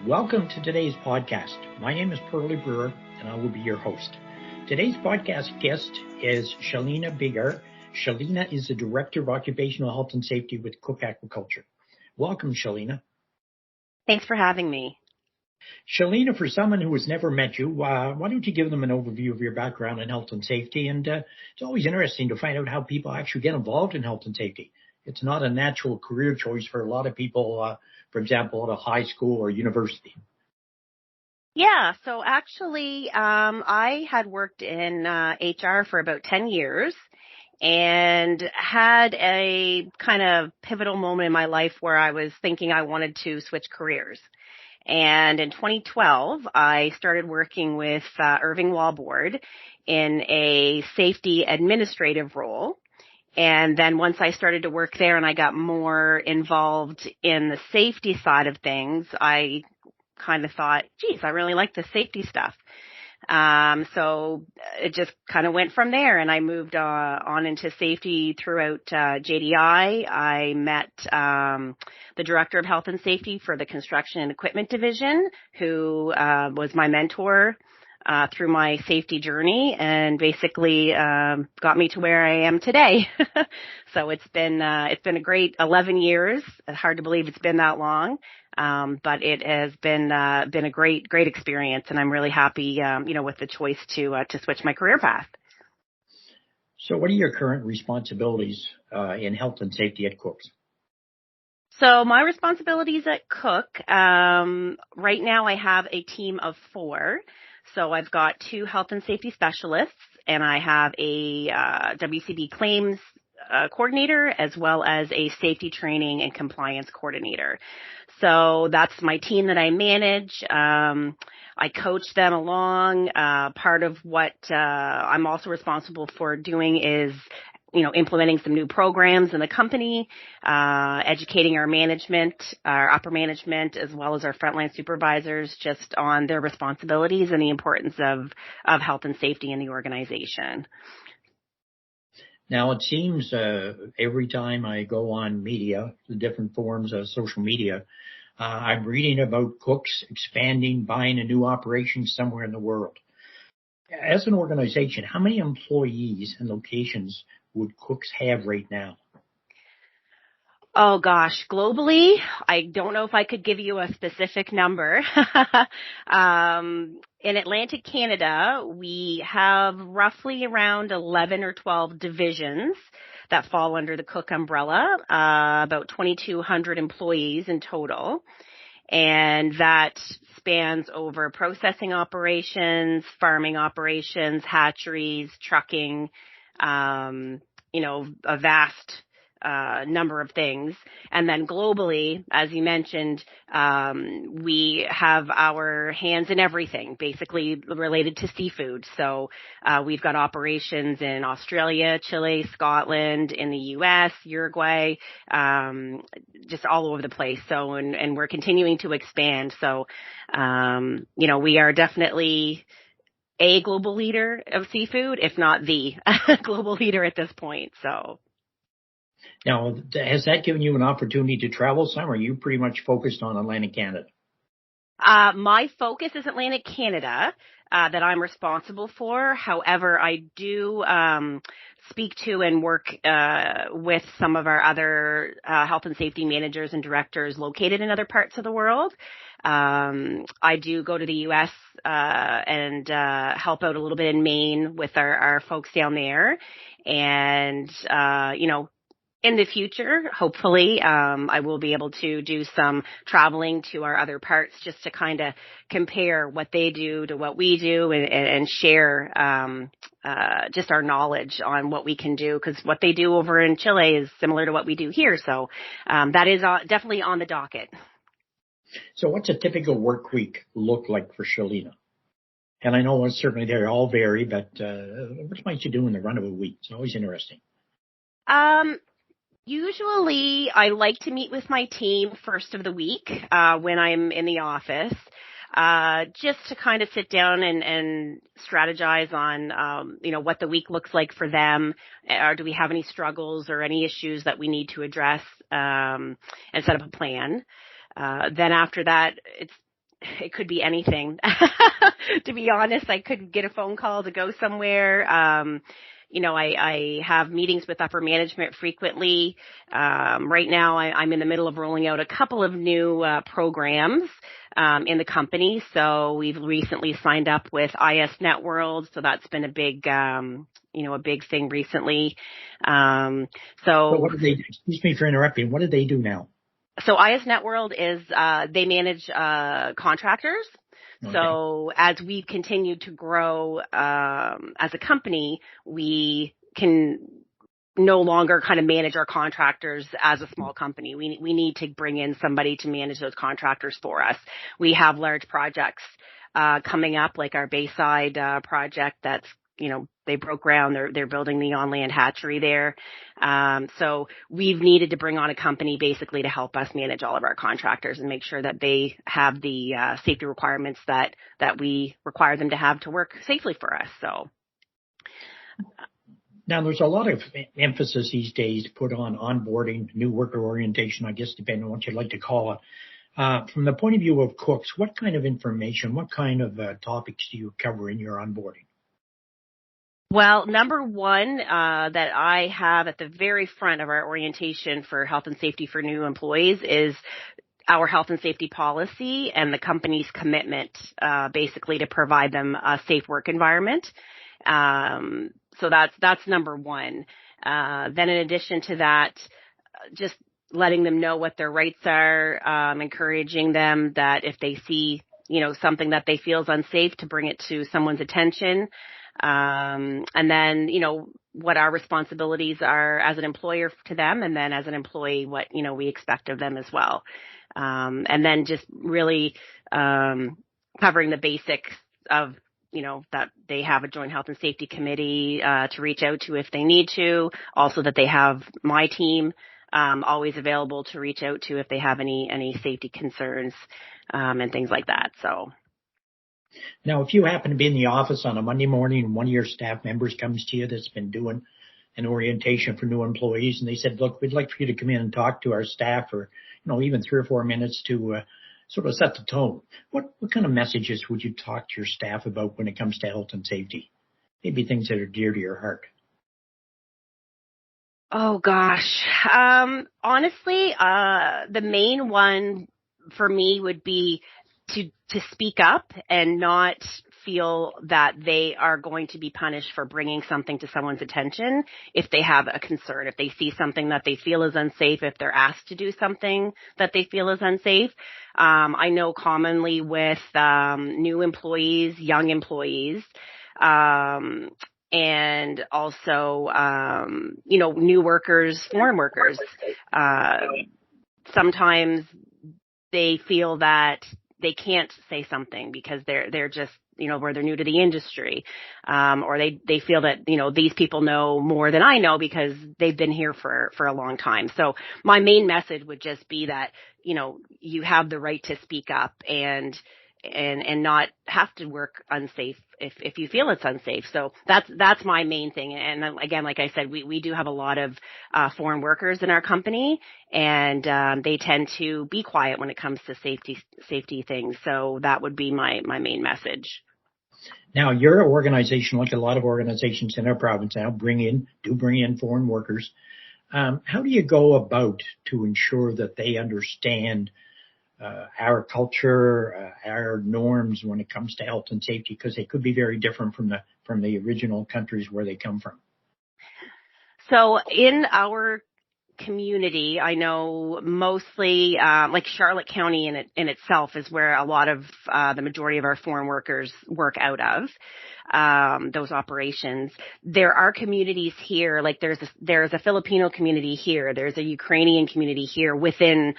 Welcome to today's podcast. My name is Pearlie Brewer, and I will be your host. Today's podcast guest is Chalena Biggar. Chalena is the Director of Occupational Health and Safety with Cooke Aquaculture. Welcome, Chalena. Thanks for having me. Chalena, for someone who has never met you, why don't you give them an overview of your background in health and safety? And it's always interesting to find out how people actually get involved in health and safety. It's not a natural career choice for a lot of people, for example, at a high school or university. Yeah, so actually, I had worked in HR for about 10 years and had a kind of pivotal moment in my life where I was thinking I wanted to switch careers. And in 2012, I started working with Irving Wallboard in a safety administrative role. And then once I started to work there and I got more involved in the safety side of things, I kind of thought, geez, I really like the safety stuff. So it just kind of went from there, and I moved on into safety throughout JDI. I met the Director of Health and Safety for the Construction and Equipment Division, who was my mentor through my safety journey, and basically got me to where I am today. So it's been a great 11 years. It's hard to believe it's been that long, but it has been a great experience, and I'm really happy, with the choice to switch my career path. So, what are your current responsibilities in health and safety at Cooke's? So my responsibilities at Cooke, right now I have a team of 4. So I've got 2 health and safety specialists, and I have a WCB claims coordinator, as well as a safety training and compliance coordinator. So that's my team that I manage. I coach them along. Part of what I'm also responsible for doing is implementing some new programs in the company, educating our management, our upper management, as well as our frontline supervisors just on their responsibilities and the importance of health and safety in the organization. Now, it seems every time I go on media, the different forms of social media, I'm reading about Cooke's expanding, buying a new operation somewhere in the world. As an organization, how many employees and locations would Cooke's have right now? Oh gosh, globally, I don't know if I could give you a specific number. In Atlantic Canada, we have roughly around 11 or 12 divisions that fall under the Cooke umbrella, about 2,200 employees in total. And that spans over processing operations, farming operations, hatcheries, trucking, a vast number of things. And then globally, as you mentioned, we have our hands in everything, basically related to seafood. So we've got operations in Australia, Chile, Scotland, in the U.S., Uruguay, just all over the place. So, and we're continuing to expand. So, we are definitely a global leader of seafood, if not the global leader at this point. So. Now, has that given you an opportunity to travel some, or are you pretty much focused on Atlantic Canada? My focus is Atlantic Canada, that I'm responsible for. However, I do speak to and work with some of our other health and safety managers and directors located in other parts of the world. I do go to the U.S. And help out a little bit in Maine with our folks down there. And, in the future, hopefully, I will be able to do some traveling to our other parts just to kind of compare what they do to what we do and share just our knowledge on what we can do, because what they do over in Chile is similar to what we do here. So that is definitely on the docket. So what's a typical work week look like for Chalena? And I know certainly they all vary, but what might you do in the run of a week? It's always interesting. Usually I like to meet with my team first of the week when I'm in the office, just to kind of sit down and strategize on, what the week looks like for them, or do we have any struggles or any issues that we need to address, and set up a plan. Then after that, it's it could be anything. To be honest, I could get a phone call to go somewhere. I have meetings with upper management frequently. Right now I'm in the middle of rolling out a couple of new programs in the company. So we've recently signed up with IS Networld. So that's been a big, a big thing recently. So what do they, excuse me for interrupting, what do they do now? So IS Networld is, they manage contractors. Okay. So as we continue to grow as a company, we can no longer kind of manage our contractors as a small company. We need to bring in somebody to manage those contractors for us. We have large projects coming up, like our Bayside project that's, they broke ground. They're building the on-land hatchery there. So we've needed to bring on a company basically to help us manage all of our contractors and make sure that they have the safety requirements that we require them to have to work safely for us. So. Now, there's a lot of emphasis these days put on onboarding, new worker orientation, I guess, depending on what you'd like to call it. From the point of view of Cooks, what kind of information, what kind of topics do you cover in your onboarding? Well, number one that I have at the very front of our orientation for health and safety for new employees is our health and safety policy and the company's commitment basically to provide them a safe work environment. So that's number one. Then in addition to that, just letting them know what their rights are, encouraging them that if they see, something that they feel is unsafe, to bring it to someone's attention. And then, what our responsibilities are as an employer to them, and then as an employee, what, we expect of them as well. And then just really, covering the basics of, that they have a joint health and safety committee, to reach out to if they need to. Also that they have my team, always available to reach out to if they have any safety concerns, and things like that. So. Now, if you happen to be in the office on a Monday morning and one of your staff members comes to you that's been doing an orientation for new employees and they said, look, we'd like for you to come in and talk to our staff for, even 3 or 4 minutes to sort of set the tone. What kind of messages would you talk to your staff about when it comes to health and safety? Maybe things that are dear to your heart. Oh, gosh. Honestly, the main one for me would be to speak up and not feel that they are going to be punished for bringing something to someone's attention if they have a concern, if they see something that they feel is unsafe, if they're asked to do something that they feel is unsafe. I know commonly with new employees, young employees, and also, new workers, foreign workers, sometimes they feel that they can't say something because they're just, where they're new to the industry, or they feel that, these people know more than I know because they've been here for a long time. So my main message would just be that, you have the right to speak up and not have to work unsafe if you feel it's unsafe. So that's my main thing. And again, like I said, we do have a lot of foreign workers in our company, and they tend to be quiet when it comes to safety things. So that would be my main message. Now, your organization, like a lot of organizations in our province now, bring in foreign workers. How do you go about to ensure that they understand our culture, our norms when it comes to health and safety, because they could be very different from the original countries where they come from? So in our community, I know mostly like Charlotte County in itself is where a lot of the majority of our foreign workers work out of, those operations. There are communities here, like there's a Filipino community here, there's a Ukrainian community here within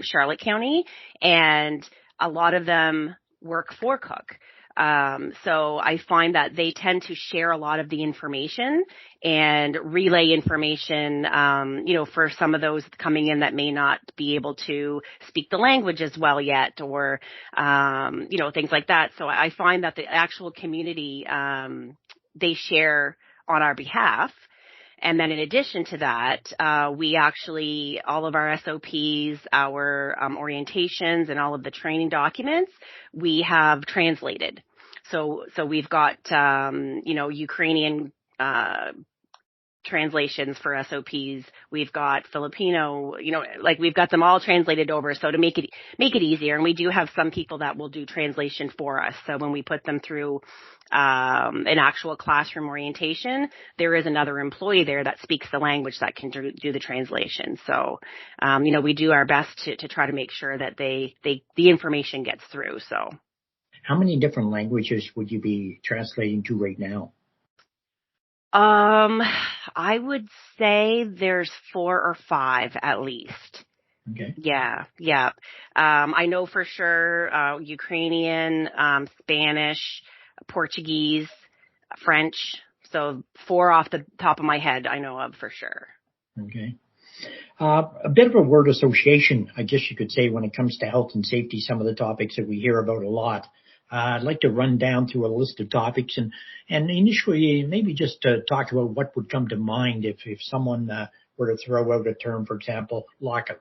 Charlotte County, and a lot of them work for Cooke. So I find that they tend to share a lot of the information and relay information, for some of those coming in that may not be able to speak the language as well yet, or, things like that. So I find that the actual community, they share on our behalf. And then in addition to that, we actually, all of our SOPs, our orientations, and all of the training documents, we have translated. So we've got, Ukrainian translations for SOPs. We've got Filipino, we've got them all translated over. So to make it easier, and we do have some people that will do translation for us. So when we put them through an actual classroom orientation, there is another employee there that speaks the language that can do the translation. So, we do our best to try to make sure that the information gets through. So, how many different languages would you be translating to right now? I would say there's 4 or 5 at least. Okay. Yeah. I know for sure, Ukrainian, Spanish, Portuguese, French. So 4 off the top of my head I know of for sure. Okay. A bit of a word association, I guess you could say, when it comes to health and safety, some of the topics that we hear about a lot. I'd like to run down through a list of topics and initially maybe just talk about what would come to mind if someone were to throw out a term, for example, lockout,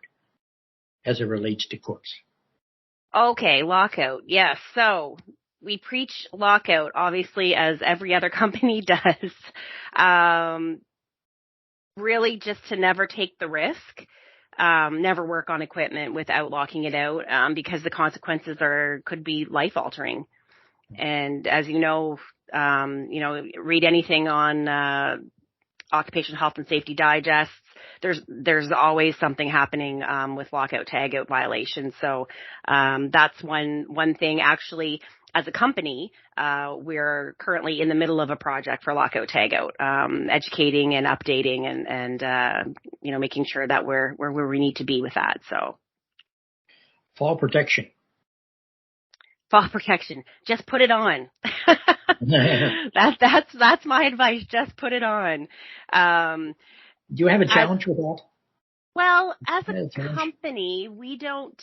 as it relates to cooks. Okay, lockout. Yes. So we preach lockout, obviously, as every other company does. Really just to never take the risk. Never work on equipment without locking it out, because the consequences could be life altering. And as read anything on Occupational Health and Safety Digests. There's always something happening with lockout tagout violations. So that's one thing. Actually, as a company, we're currently in the middle of a project for lockout tagout, educating and updating and making sure that we're where we need to be with that. So fall protection. Fall protection. Just put it on. That's my advice. Just put it on. Do you have a challenge with that? Well, as a company, we don't,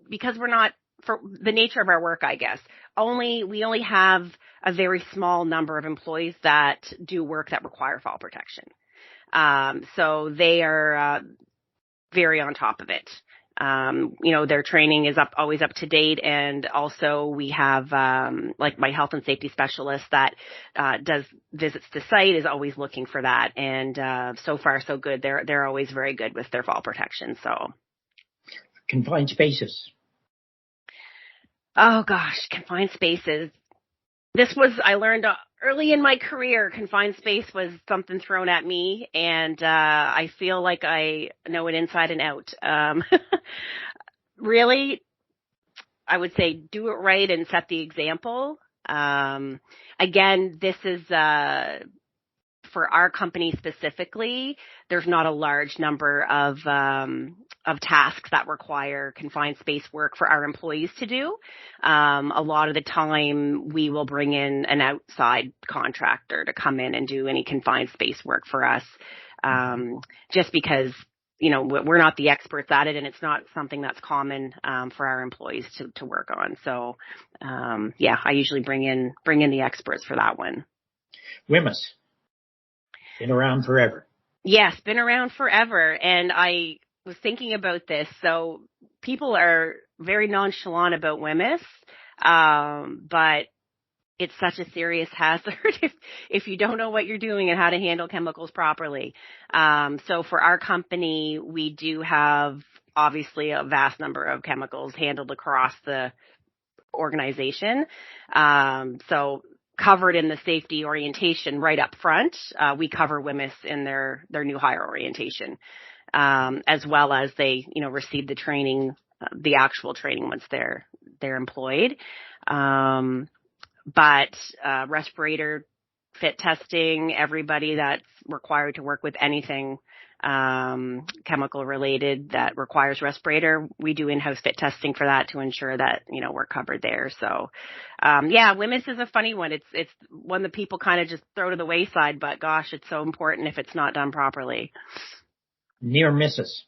because we're not, for the nature of our work, I guess, we only have a very small number of employees that do work that require fall protection. So they are very on top of it. Their training is always up to date. And also we have, my health and safety specialist that, does visits to site is always looking for that. And, so far so good. They're always very good with their fall protection. So. Confined spaces. Oh gosh, confined spaces. I learned early in my career, confined space was something thrown at me, and I feel like I know it inside and out. Really, I would say do it right and set the example. Again, this is for our company specifically. There's not a large number of tasks that require confined space work for our employees to do. A lot of the time we will bring in an outside contractor to come in and do any confined space work for us. Just because, we're not the experts at it and it's not something that's common, for our employees to work on. So, I usually bring in the experts for that one. WHMIS. Been around forever. Yes, been around forever. And I was thinking about this. So people are very nonchalant about WHMIS, but it's such a serious hazard if you don't know what you're doing and how to handle chemicals properly. So for our company, we do have obviously a vast number of chemicals handled across the organization. So covered in the safety orientation right up front, we cover WHMIS in their new hire orientation, as well as they, receive the training, the actual training once they're employed. But respirator fit testing, everybody that's required to work with anything chemical related that requires respirator, we do in-house fit testing for that to ensure that, we're covered there. So, WHMIS is a funny one. It's one that people kind of just throw to the wayside, but gosh, it's so important if it's not done properly. Near misses.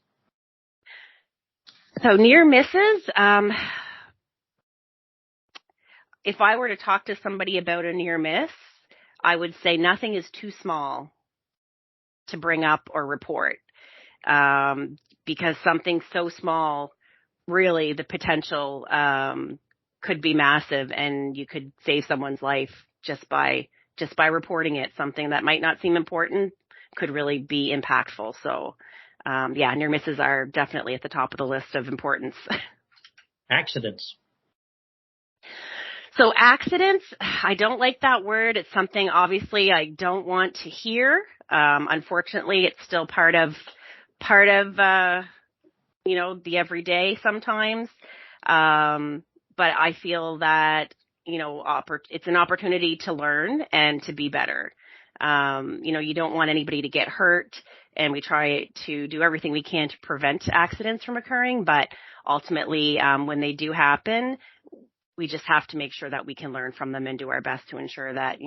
So near misses, if I were to talk to somebody about a near miss, I would say nothing is too small to bring up or report, because something so small, really the potential could be massive, and you could save someone's life just by reporting it. Something that might not seem important could really be impactful. So, near misses are definitely at the top of the list of importance. Accidents. So accidents, I don't like that word. It's something obviously I don't want to hear. Unfortunately, it's still part of the everyday sometimes. But I feel that, it's an opportunity to learn and to be better. You don't want anybody to get hurt, and we try to do everything we can to prevent accidents from occurring. But ultimately, when they do happen, we just have to make sure that we can learn from them and do our best to ensure that,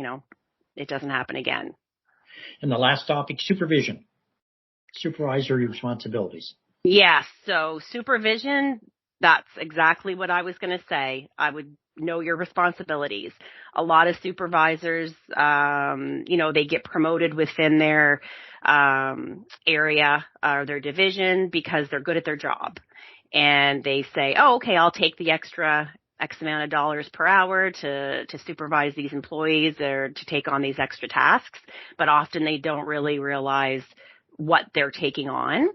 it doesn't happen again. And the last topic, supervision, supervisory responsibilities. Yes. So supervision, that's exactly what I was going to say. I would know your responsibilities. A lot of supervisors, they get promoted within their area or their division because they're good at their job. And they say, oh, okay, I'll take the extra X amount of dollars per hour to supervise these employees or to take on these extra tasks. But often they don't really realize what they're taking on.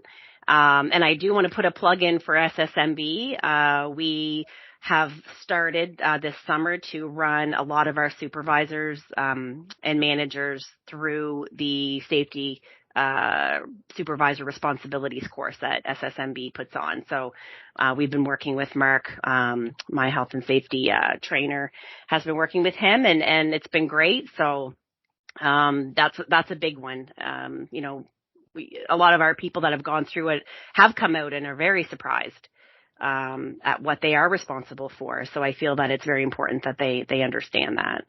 And I do want to put a plug in for SSMB. We have started this summer to run a lot of our supervisors and managers through the safety supervisor responsibilities course that SSMB puts on. So we've been working with Mark, my health and safety trainer, has been working with him, and it's been great. So that's a big one. A lot of our people that have gone through it have come out and are very surprised at what they are responsible for. So I feel that it's very important that they understand that.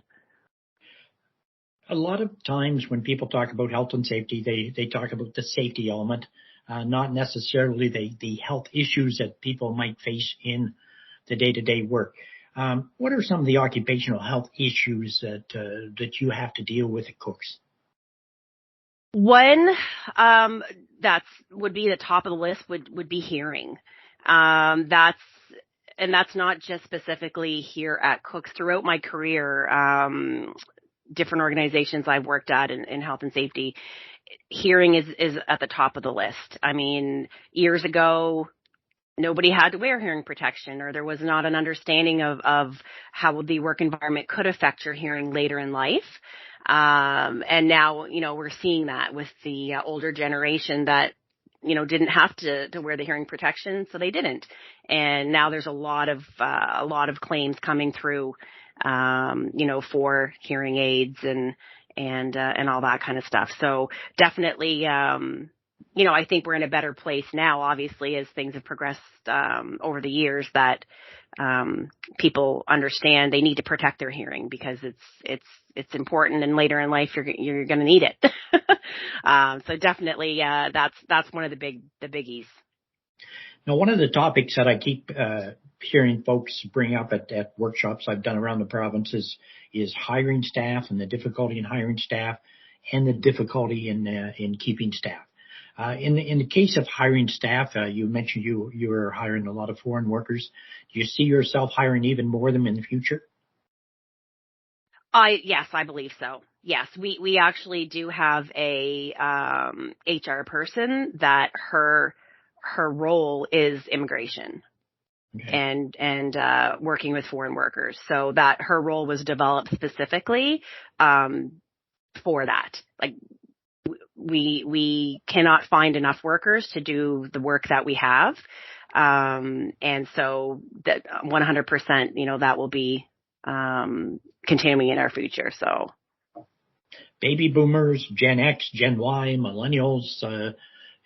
A lot of times when people talk about health and safety, they talk about the safety element, not necessarily the health issues that people might face in the day-to-day work. What are some of the occupational health issues that you have to deal with at Cooke's? One that would be the top of the list would be hearing. That's not just specifically here at Cooke's. Throughout my career, different organizations I've worked at in health and safety, hearing is at the top of the list. I mean, years ago, nobody had to wear hearing protection, or there was not an understanding of how the work environment could affect your hearing later in life. And now, we're seeing that with the older generation that, didn't have to wear the hearing protection, so they didn't. And now there's a lot of claims coming through, for hearing aids and all that kind of stuff. So definitely, I think we're in a better place now, obviously, as things have progressed, over the years, that, people understand they need to protect their hearing because it's important, and later in life you're going to need it. So definitely, that's one of the biggies. Now, one of the topics that I keep hearing folks bring up at workshops I've done around the province is hiring staff, and the difficulty in hiring staff, and the difficulty in keeping staff. In the case of hiring staff, you mentioned you were hiring a lot of foreign workers. Do you see yourself hiring even more of them in the future? Yes, I believe so. Yes, we actually do have a HR person that her role is immigration. Okay. And working with foreign workers. So that her role was developed specifically for that. Like, we cannot find enough workers to do the work that we have. And so that 100%, that will be continuing in our future. So baby boomers, Gen X, Gen Y, millennials,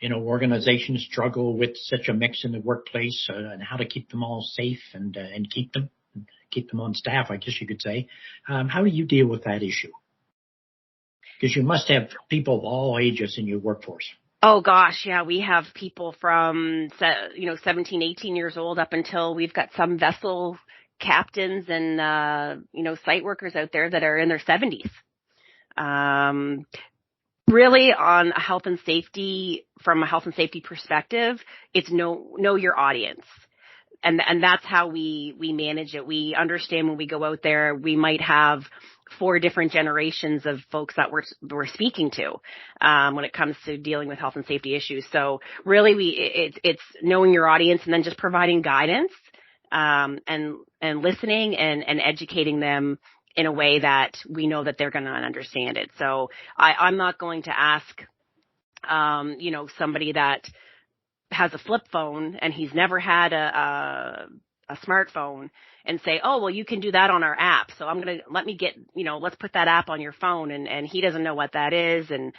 organizations struggle with such a mix in the workplace, and how to keep them all safe and keep them on staff, I guess you could say. How do you deal with that issue? Because you must have people of all ages in your workforce. Oh gosh, yeah, we have people from 17, 18 years old up until we've got some vessel captains and site workers out there that are in their 70s. Really on health and safety, from a health and safety perspective, it's know your audience. And that's how we manage it. We understand when we go out there, we might have 4 different generations of folks that we're speaking to, when it comes to dealing with health and safety issues. So really it's knowing your audience and then just providing guidance, and listening and educating them in a way that we know that they're going to understand it. So I'm not going to ask, somebody that has a flip phone and he's never had a smartphone and say, oh, well, you can do that on our app. So let's put that app on your phone. And he doesn't know what that is. And,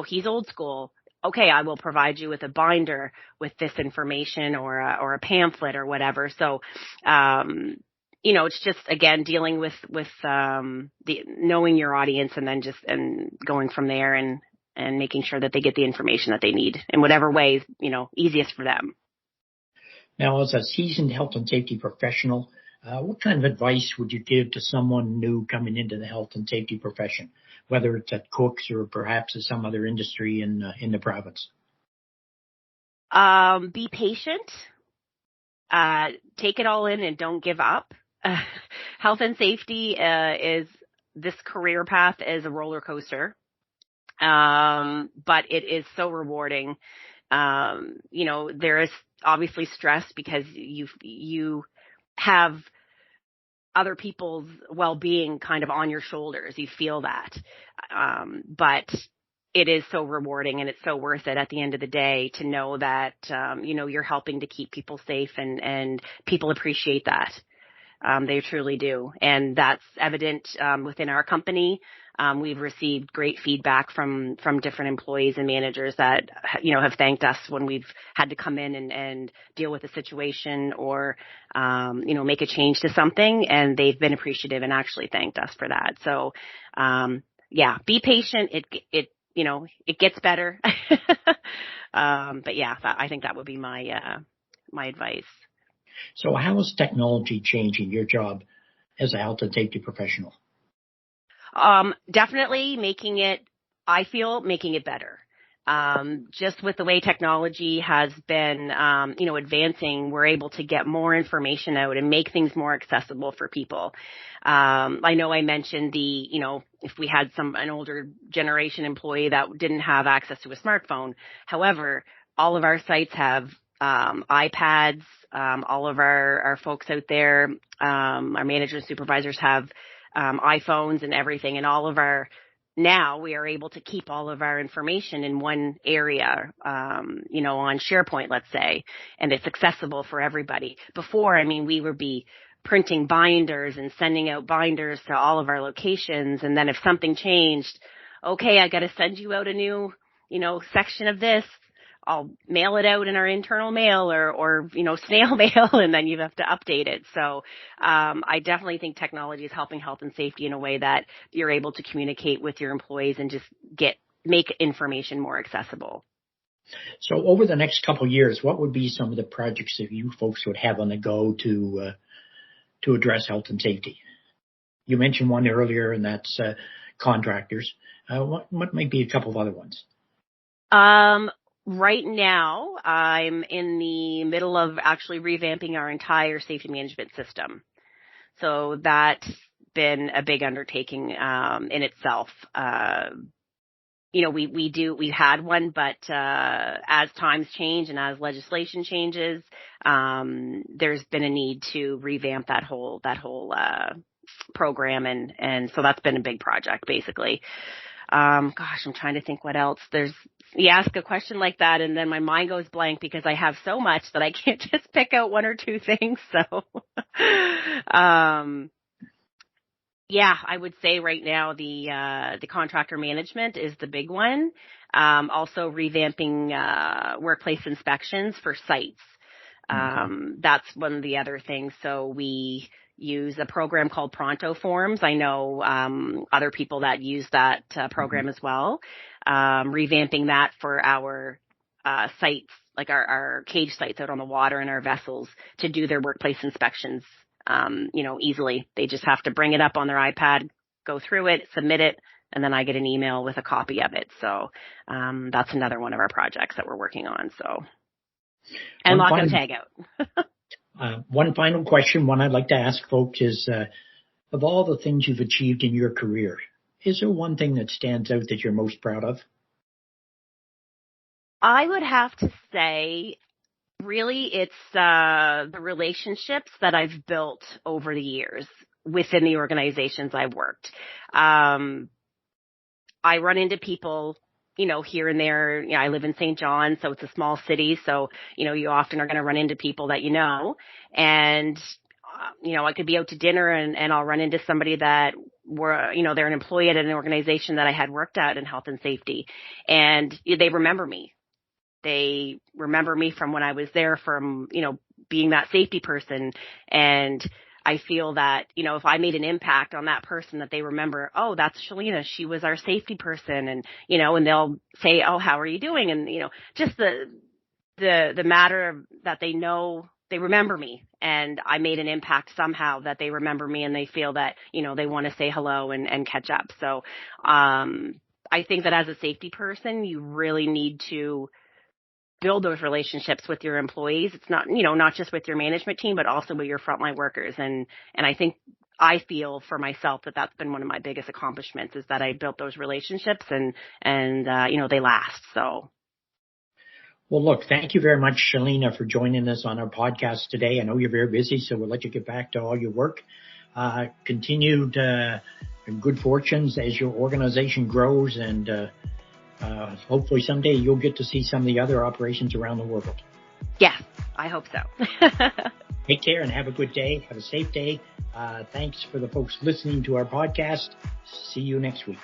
he's old school. Okay, I will provide you with a binder with this information or a pamphlet or whatever. So, it's just, again, dealing with the knowing your audience and then and going from there and making sure that they get the information that they need in whatever way is, easiest for them. Now, as a seasoned health and safety professional, what kind of advice would you give to someone new coming into the health and safety profession, whether it's at Cooke's or perhaps at some other industry in the province? Be patient. Take it all in and don't give up. Health and safety this career path is a roller coaster, but it is so rewarding. There is obviously stress because you have other people's well-being kind of on your shoulders. You feel that, but it is so rewarding and it's so worth it at the end of the day to know that you're helping to keep people safe and people appreciate that. They truly do. And that's evident within our company. We've received great feedback from different employees and managers that, have thanked us when we've had to come in and deal with a situation or, make a change to something. And they've been appreciative and actually thanked us for that. So, be patient. It gets better. But yeah, I think that would be my advice. So how is technology changing your job as a health and safety professional? Definitely making it better. Just with the way technology has been, advancing, we're able to get more information out and make things more accessible for people. I know I mentioned if we had an older generation employee that didn't have access to a smartphone. However, all of our sites have iPads. All of our folks out there, our managers and supervisors have iPhones and everything, and now we are able to keep all of our information in one area, on SharePoint, let's say, and it's accessible for everybody. Before, we would be printing binders and sending out binders to all of our locations, and then if something changed, okay, I got to send you out a new, section of this. I'll mail it out in our internal mail or snail mail, and then you have to update it. So I definitely think technology is helping health and safety in a way that you're able to communicate with your employees and just make information more accessible. So over the next couple of years, what would be some of the projects that you folks would have on the go to address health and safety? You mentioned one earlier, and that's contractors. What might be a couple of other ones? Right now, I'm in the middle of actually revamping our entire safety management system. So that's been a big undertaking in itself. We had one, but as times change and as legislation changes, there's been a need to revamp that whole program, and so that's been a big project, basically. I'm trying to think what else. You ask a question like that and then my mind goes blank because I have so much that I can't just pick out one or two things. So, I would say right now the contractor management is the big one. Also revamping, workplace inspections for sites. That's one of the other things. So we use a program called Pronto Forms. I know other people that use that program as well. Revamping that for our sites, like our cage sites out on the water and our vessels, to do their workplace inspections, easily. They just have to bring it up on their iPad, go through it, submit it, and then I get an email with a copy of it. So that's another one of our projects that we're working on. So, and lock and tag out. One final question, one I'd like to ask folks is, of all the things you've achieved in your career, is there one thing that stands out that you're most proud of? I would have to say, really, it's the relationships that I've built over the years within the organizations I've worked. I run into people, here and there. I live in St. John, so it's a small city. So, you often are going to run into people that and, I could be out to dinner and I'll run into somebody that they're an employee at an organization that I had worked at in health and safety, and they remember me. They remember me from when I was there, from, being that safety person. And I feel that, if I made an impact on that person, that they remember, oh, that's Chalena. She was our safety person. And, and they'll say, oh, how are you doing? And, just the matter that they know, they remember me, and I made an impact somehow, that they remember me and they feel that, they want to say hello and catch up. So, I think that as a safety person, you really need to build those relationships with your employees. It's not, not just with your management team, but also with your frontline workers. And I feel for myself that that's been one of my biggest accomplishments, is that I built those relationships and they last. So. Well, look, thank you very much, Chalena, for joining us on our podcast today. I know you're very busy, so we'll let you get back to all your work. Continued good fortunes as your organization grows, and hopefully someday you'll get to see some of the other operations around the world. Yeah, I hope so. Take care and have a good day. Have a safe day. Thanks for the folks listening to our podcast. See you next week.